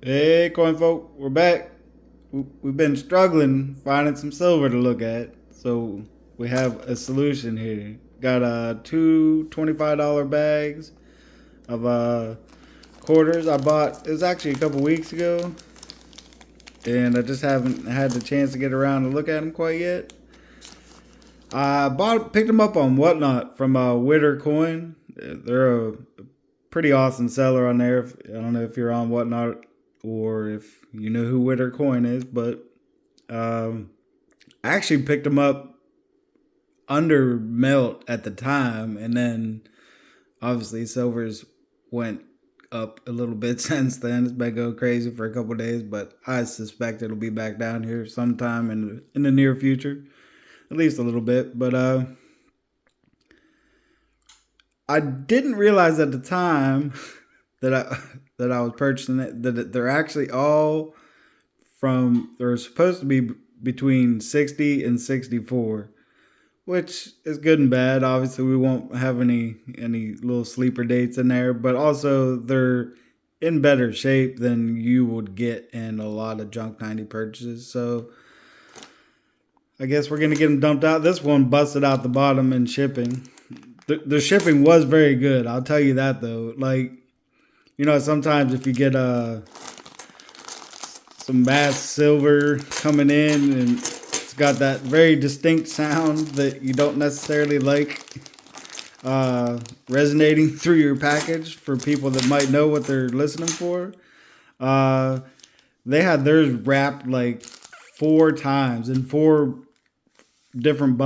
Hey, coin folk, we're back. We've been struggling finding some silver to look at, so we have a solution here. Got two $25 bags of quarters. I bought it was actually a couple weeks ago, and I just haven't had the chance to get around to look at them quite yet. I picked them up on Whatnot from Witter Coin. They're a pretty awesome seller on there. I don't know if you're on Whatnot or if you know who Witter Coin is, but um, I actually picked them up under melt at the time, and then obviously silver's went up a little bit since then. It's been going crazy for a couple of days, but I suspect it'll be back down here sometime in the near future, at least a little bit. But I didn't realize at the time that I was purchasing it that they're actually all they're supposed to be between 60 and 64, which is good and bad. Obviously, we won't have any little sleeper dates in there, but also they're in better shape than you would get in a lot of junk 90 purchases. So I guess we're gonna get them dumped out. This one busted out the bottom in shipping. The shipping was very good. I'll tell you that though. Like, sometimes if you get some mass silver coming in and it's got that very distinct sound that you don't necessarily like resonating through your package for people that might know what they're listening for. Uh, they had theirs wrapped like four times in four different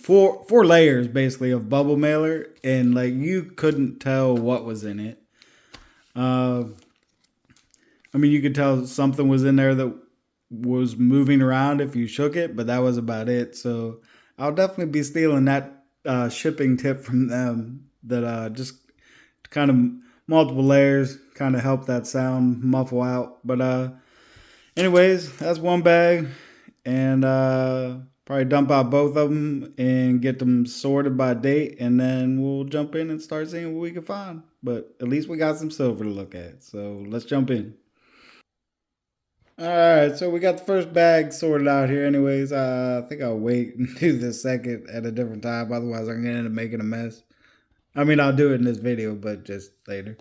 four layers basically of bubble mailer, and like you couldn't tell what was in it. Uh, I mean, you could tell something was in there that was moving around if you shook it, but that was about it. So I'll definitely be stealing that shipping tip from them. That just kind of multiple layers kind of help that sound muffle out. But anyways, that's one bag, and probably dump out both of them and get them sorted by date, and then we'll jump in and start seeing what we can find. But at least we got some silver to look at, so let's jump in. All right, so we got the first bag sorted out here. Anyways, I think I'll wait and do the second at a different time. Otherwise, I'm gonna end up making a mess. I mean, I'll do it in this video, but just later.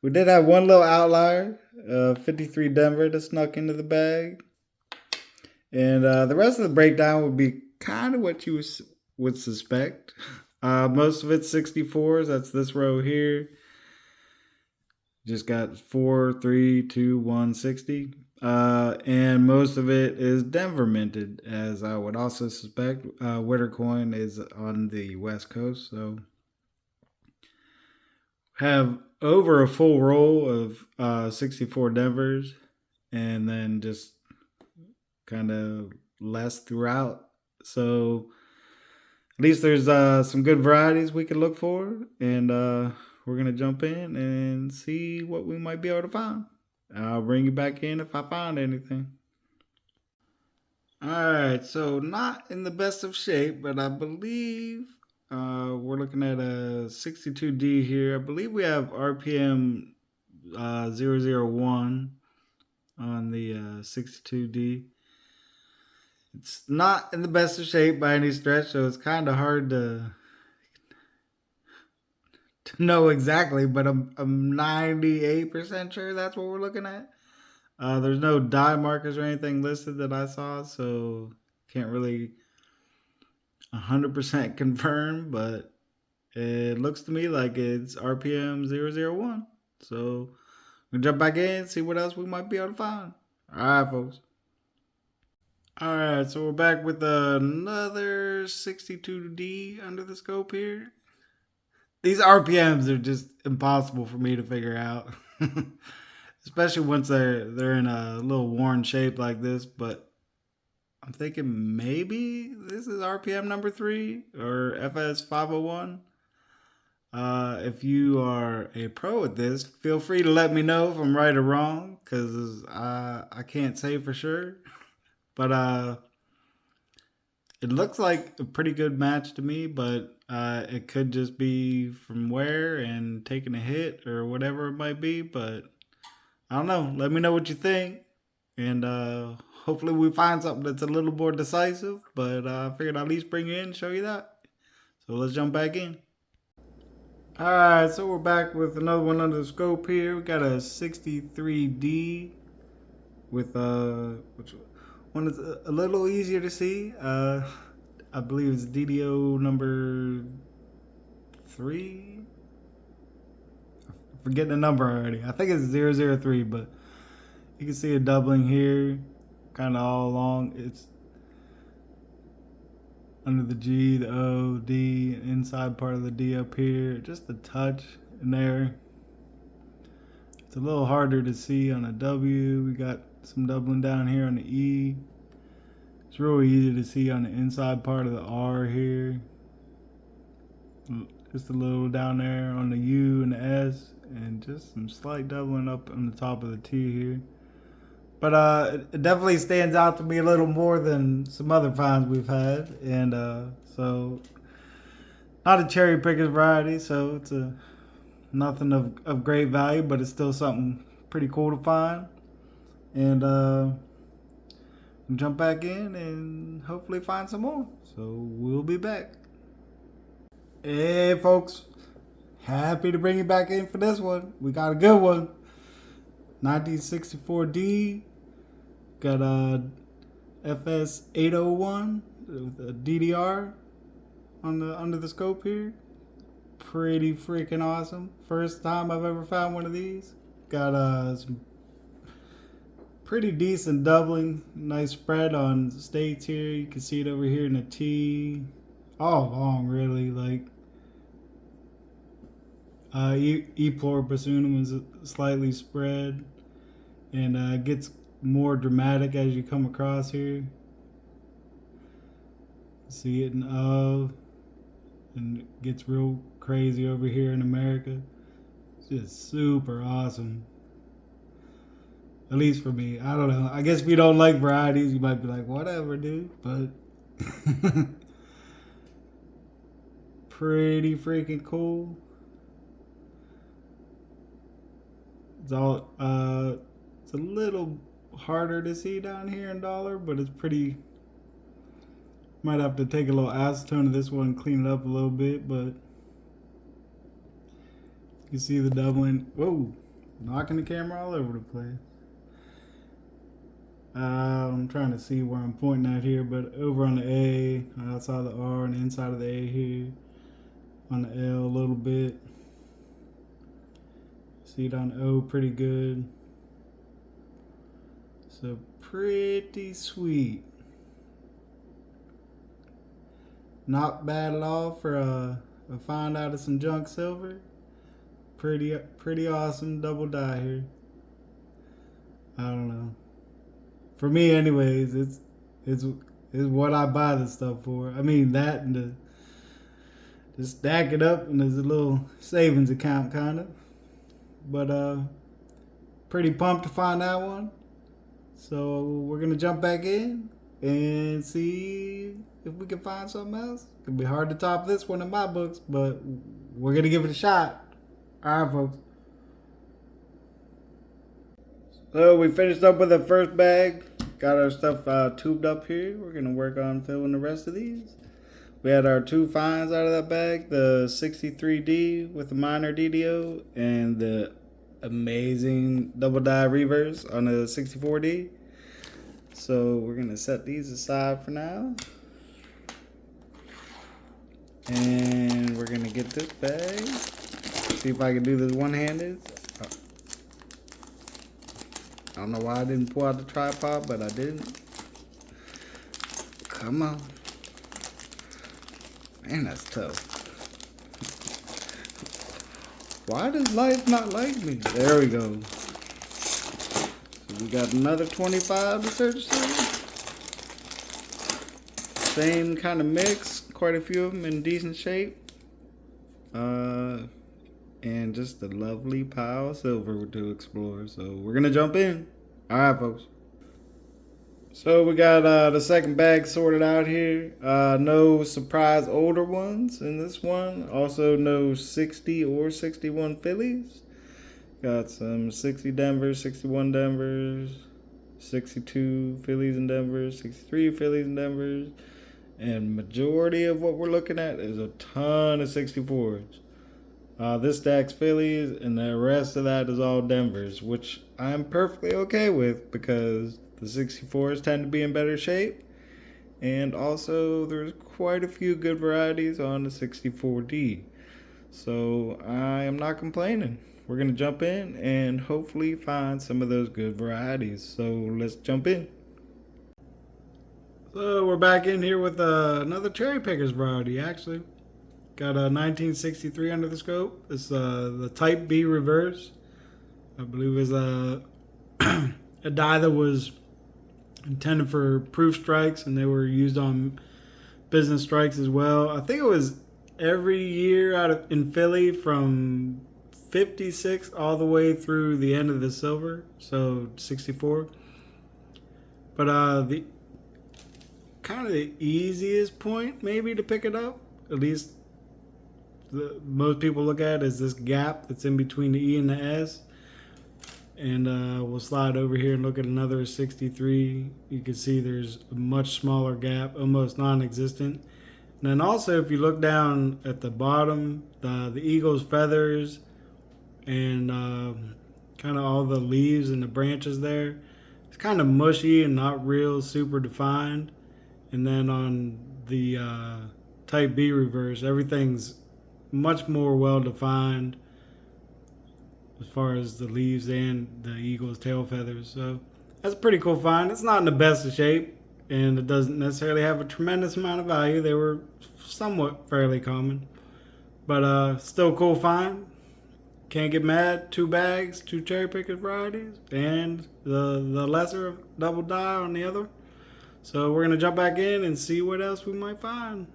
We did have one little outlier, 53 Denver, that snuck into the bag, and the rest of the breakdown would be kind of what you would suspect. Most of it's 64s. That's this row here. Just got 4, 3, 2, 1, 60. And most of it is Denver minted, as I would also suspect. Wittercoin is on the West Coast, so have over a full roll of 64 Denvers, and then just kind of less throughout. So at least there's some good varieties we can look for, and we're gonna jump in and see what we might be able to find. I'll bring you back in if I find anything. All right, so not in the best of shape, but I believe we're looking at a 62D here. I believe we have RPM 001 on the 62D. It's not in the best of shape by any stretch, so it's kind of hard to know exactly, but I'm 98% sure that's what we're looking at. There's no die markers or anything listed that I saw, so can't really 100% confirm, but it looks to me like it's RPM 001. So we'll jump back in, see what else we might be able to find. All right, folks. All right, so we're back with another 62D under the scope here. These RPMs are just impossible for me to figure out, especially once they're in a little worn shape like this. But I'm thinking maybe this is RPM number 3 or FS 501. If you are a pro at this, feel free to let me know if I'm right or wrong, because I can't say for sure. But it looks like a pretty good match to me, but it could just be from wear and taking a hit or whatever it might be. But I don't know. Let me know what you think. And hopefully we find something that's a little more decisive. But I figured I'd at least bring you in and show you that. So let's jump back in. Alright, so we're back with another one under the scope here. We got a 63D with which one is a little easier to see. I believe it's DDO number 3. Forget the number already. I think it's 003, but you can see it doubling here, kind of all along. It's under the G, the O, D, inside part of the D up here, just a touch in there. It's a little harder to see on a W. We got some doubling down here on the E. It's really easy to see on the inside part of the R here. Just a little down there on the U and the S, and just some slight doubling up on the top of the T here. But it definitely stands out to me a little more than some other finds we've had. And so, not a cherry pickers variety, so it's nothing of great value, but it's still something pretty cool to find. And jump back in and hopefully find some more. So we'll be back. Hey folks, happy to bring you back in for this one. We got a good one. 1964D, got a FS 801 with a DDR on the under the scope here. Pretty freaking awesome. First time I've ever found one of these. Got some pretty decent doubling, nice spread on states here. You can see it over here in the T, all along really. Like E pluribus is slightly spread, and gets more dramatic as you come across here. See it in of, and it gets real crazy over here in America. It's just super awesome. At least for me. I don't know. I guess if you don't like varieties, you might be like, whatever, dude. But pretty freaking cool. It's all it's a little harder to see down here in dollar, but it's pretty. Might have to take a little acetone of this one and clean it up a little bit, but you see the doubling. Whoa, knocking the camera all over the place. I'm trying to see where I'm pointing at here, but over on the A, outside the R, and the inside of the A here, on the L a little bit. See it on the O pretty good. So pretty sweet. Not bad at all for a find out of some junk silver. Pretty awesome double die here. I don't know. For me, anyways, it's what I buy this stuff for. I mean that and to stack it up, and there's a little savings account kind of. But pretty pumped to find that one. So we're gonna jump back in and see if we can find something else. It could be hard to top this one in my books, but we're gonna give it a shot. All right, folks. So we finished up with the first bag. Got our stuff tubed up here. We're gonna work on filling the rest of these. We had our two finds out of that bag, the 63D with the minor DDO and the amazing double die reverse on the 64D. So we're gonna set these aside for now. And we're gonna get this bag. See if I can do this one-handed. I don't know why I didn't pull out the tripod, but I didn't. Come on. Man, that's tough. Why does life not like me? There we go. So we got another 25 to search through. Same kind of mix. Quite a few of them in decent shape. And just a lovely pile of silver to explore. So we're going to jump in. All right, folks. So we got the second bag sorted out here. No surprise older ones in this one. Also no 60 or 61 fillies. Got some 60 Denvers, 61 Denvers, 62 Phillies and Denvers, 63 Phillies and Denvers, and majority of what we're looking at is a ton of 64s. This stack's Phillies, and the rest of that is all Denvers, which I'm perfectly okay with because the 64s tend to be in better shape. And also, there's quite a few good varieties on the 64D. So I am not complaining. We're going to jump in and hopefully find some of those good varieties. So let's jump in. So we're back in here with another cherry pickers variety, actually. Got a 1963 under the scope. It's the Type B reverse. I believe is a a die that was intended for proof strikes, and they were used on business strikes as well. I think it was every year in Philly from 56 all the way through the end of the silver, so 64. But the kind of the easiest point maybe to pick it up, at least most people look at, is this gap that's in between the E and the S. And we'll slide over here and look at another 63. You can see there's a much smaller gap, almost non-existent. And then also, if you look down at the bottom, the eagle's feathers and kind of all the leaves and the branches there, it's kind of mushy and not real super defined. And then on the Type B reverse, everything's much more well defined as far as the leaves and the eagle's tail feathers. So that's a pretty cool find. It's not in the best of shape, and it doesn't necessarily have a tremendous amount of value. They were somewhat fairly common, but still cool find. Can't get mad. 2 bags, 2 cherry pickers varieties, and the lesser double die on the other. So we're gonna jump back in and see what else we might find.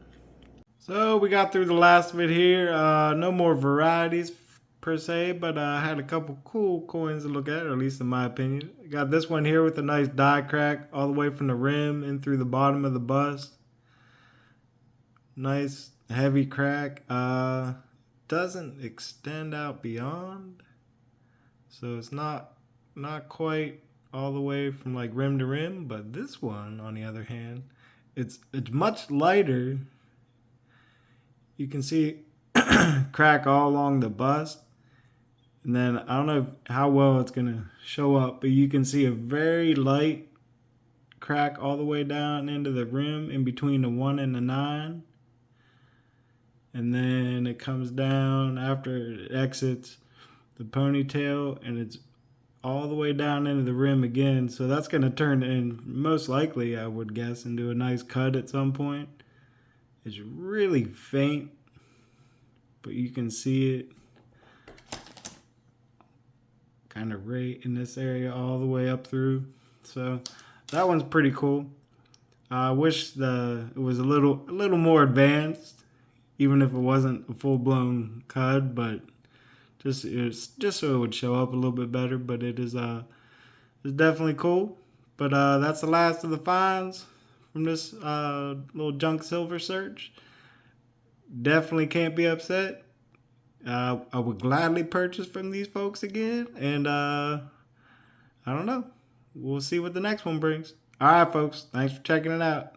So we got through the last of it here. No more varieties per se, but I had a couple cool coins to look at, or at least in my opinion. Got this one here with a nice die crack all the way from the rim in through the bottom of the bust. Nice heavy crack. Doesn't extend out beyond, so it's not quite all the way from like rim to rim. But this one, on the other hand, it's much lighter. You can see crack all along the bust. And then I don't know how well it's going to show up, but you can see a very light crack all the way down into the rim in between the 1 and the 9. And then it comes down after it exits the ponytail, and it's all the way down into the rim again. So that's going to turn in, most likely, I would guess, into a nice cut at some point. It's really faint, but you can see it kind of right in this area all the way up through. So that one's pretty cool. I wish it was a little more advanced, even if it wasn't a full-blown cud, but just so it would show up a little bit better. But it's definitely cool. But that's the last of the finds from this little junk silver search. Definitely can't be upset. I would gladly purchase from these folks again, and I don't know. We'll see what the next one brings. All right, folks. Thanks for checking it out.